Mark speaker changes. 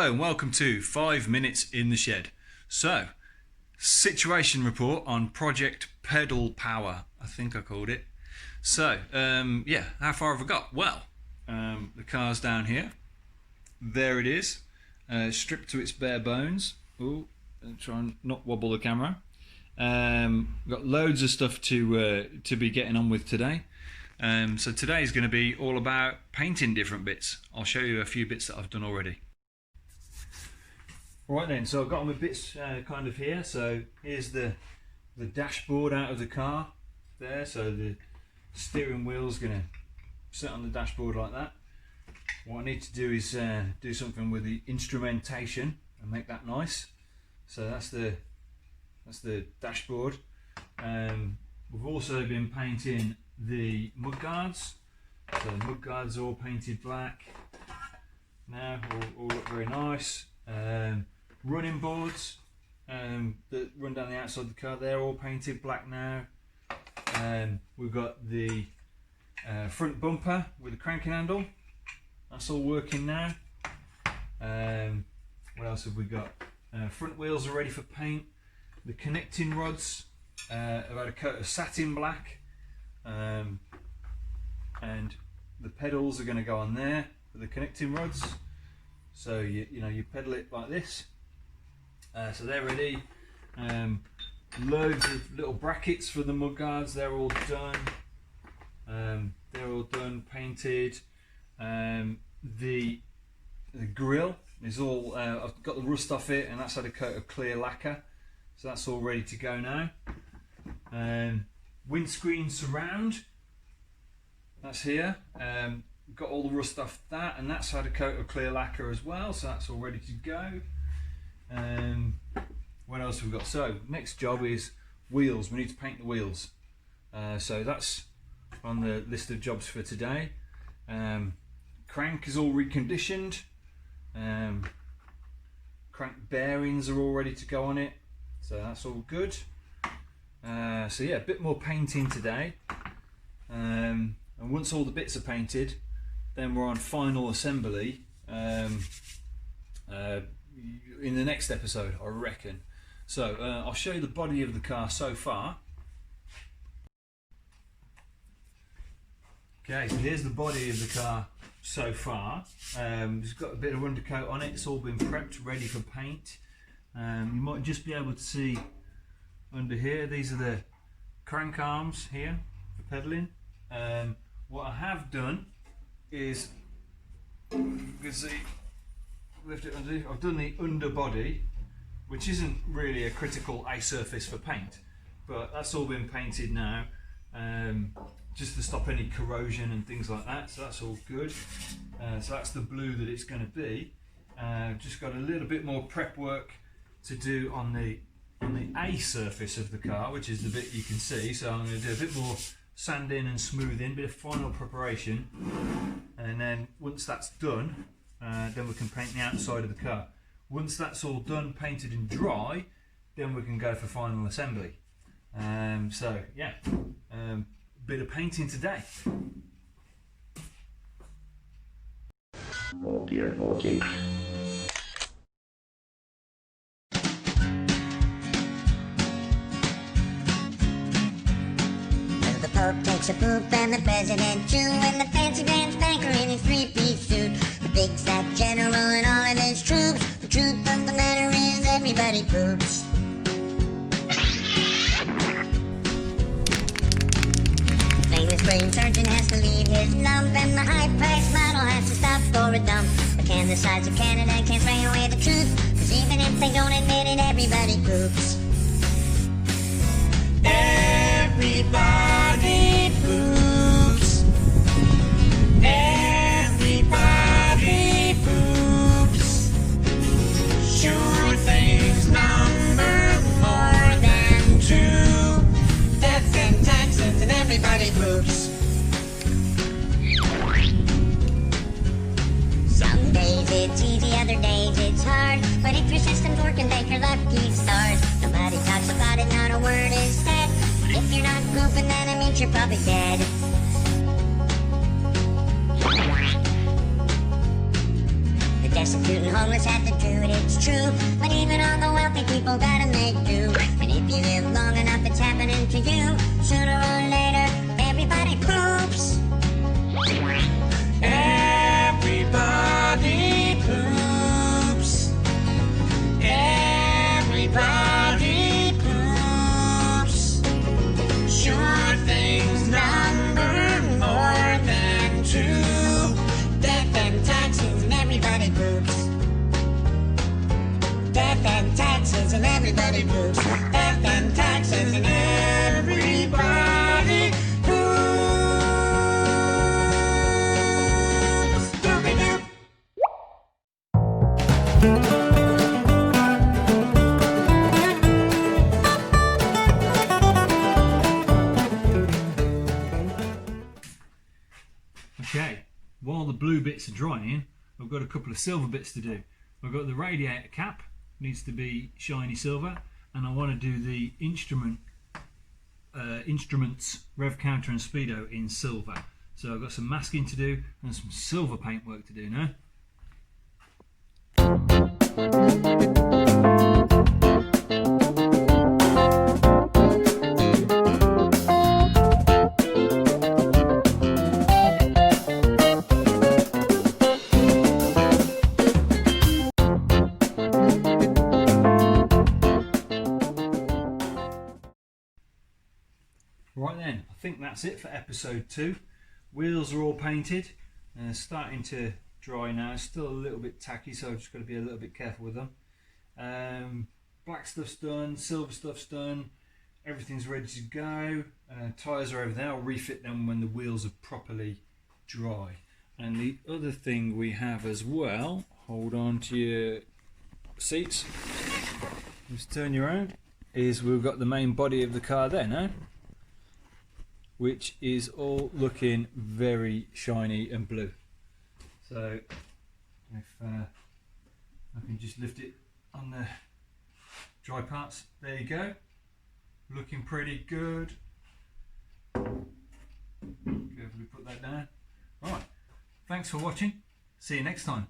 Speaker 1: Hello and welcome to 5 Minutes in the Shed. So, situation report on Project Pedal Power, I think I called it. So, how far have I got? Well, the car's down here. There it is, stripped to its bare bones. Ooh, I'll try and not wobble the camera. Got loads of stuff to be getting on with today. So today is going to be all about painting different bits. I'll show you a few bits that I've done already. Right then, so I've got on my bits kind of here. So here's the dashboard out of the car there. So the steering wheel's going to sit on the dashboard like that. What I need to do is do something with the instrumentation and make that nice. So that's the dashboard. We've also been painting the mudguards. So the mudguards are all painted black now, all look very nice. Running boards that run down the outside of the car, they're all painted black now. We've got the front bumper with the cranking handle, that's all working now. What else have we got? Front wheels are ready for paint. The connecting rods have had a coat of satin black, and the pedals are going to go on there for the connecting rods. So you pedal it like this. So they're ready. Loads of little brackets for the mudguards. They're all done. Painted. The grill is all. I've got the rust off it, and that's had a coat of clear lacquer. So that's all ready to go now. Windscreen surround. That's here. Got all the rust off that, and that's had a coat of clear lacquer as well, so that's all ready to go. What else have we got? So next job is wheels. We need to paint the wheels, so that's on the list of jobs for today. Crank is all reconditioned. Crank bearings are all ready to go on it, so that's all good. So yeah, a bit more painting today, and once all the bits are painted, then we're on final assembly in the next episode, I reckon. So I'll show you the body of the car so far. Okay, so here's the body of the car so far. It's got a bit of undercoat on it. It's all been prepped, ready for paint. You might just be able to see under here, these are the crank arms here for pedalling. What I have done is, you can see, lift it under. I've done the underbody, which isn't really a critical A surface for paint, but that's all been painted now, just to stop any corrosion and things like that. So that's all good. So that's the blue that it's going to be. Just got a little bit more prep work to do on the A surface of the car, which is the bit you can see. So I'm going to do a bit more sanding and smoothing, bit of final preparation, and then once that's done, then we can paint the outside of the car. Once that's all done, painted and dry, then we can go for final assembly. So yeah, bit of painting today.
Speaker 2: Oh dear, okay.
Speaker 3: Pope takes a poop and the president too, and the fancy pants banker in his three-piece suit. The big fat general and all of his troops. The truth of the matter is everybody poops. The famous brain surgeon has to leave his lump, and the high-priced model has to stop for a dump. But can the sides of Canada can't spray away the truth, 'cause even if they don't admit it, everybody poops. Everybody poops. Everybody poops. Sure things number more than 2. Deaths and taxes and everybody poops. Some days it's easy, other days it's hard. But if your system's working, take your lucky stars. Nobody talks about it, not a word is said. If you're not pooping, then it means you're probably dead. The The destitute and homeless have to do it, it's true. But even all the wealthy people gotta make do. And if you live long enough, it's happening to you. Sooner or later, everybody poops. Everybody poops. Everybody poops. Sure things number more than two. Death and taxes and everybody poops. Death and taxes and everybody poops. Death and taxes and everybody poops. Doobie-doo.
Speaker 1: Okay, while the blue bits are drying, I've got a couple of silver bits to do. I've got the radiator cap, needs to be shiny silver, and I want to do the instruments, rev counter and speedo in silver. So I've got some masking to do and some silver paint work to do now. Right then, I think that's it for episode 2. Wheels are all painted and starting to dry now. Still a little bit tacky, so I've just got to be a little bit careful with them. Black stuff's done, silver stuff's done, everything's ready to go. Tyres are over there. I'll refit them when the wheels are properly dry. And the other thing we have as well, hold on to your seats, just turn you around, is we've got the main body of the car there now, which is all looking very shiny and blue. So if I can just lift it on the dry parts, there you go, looking pretty good. Carefully put that down. Right, thanks for watching, see you next time.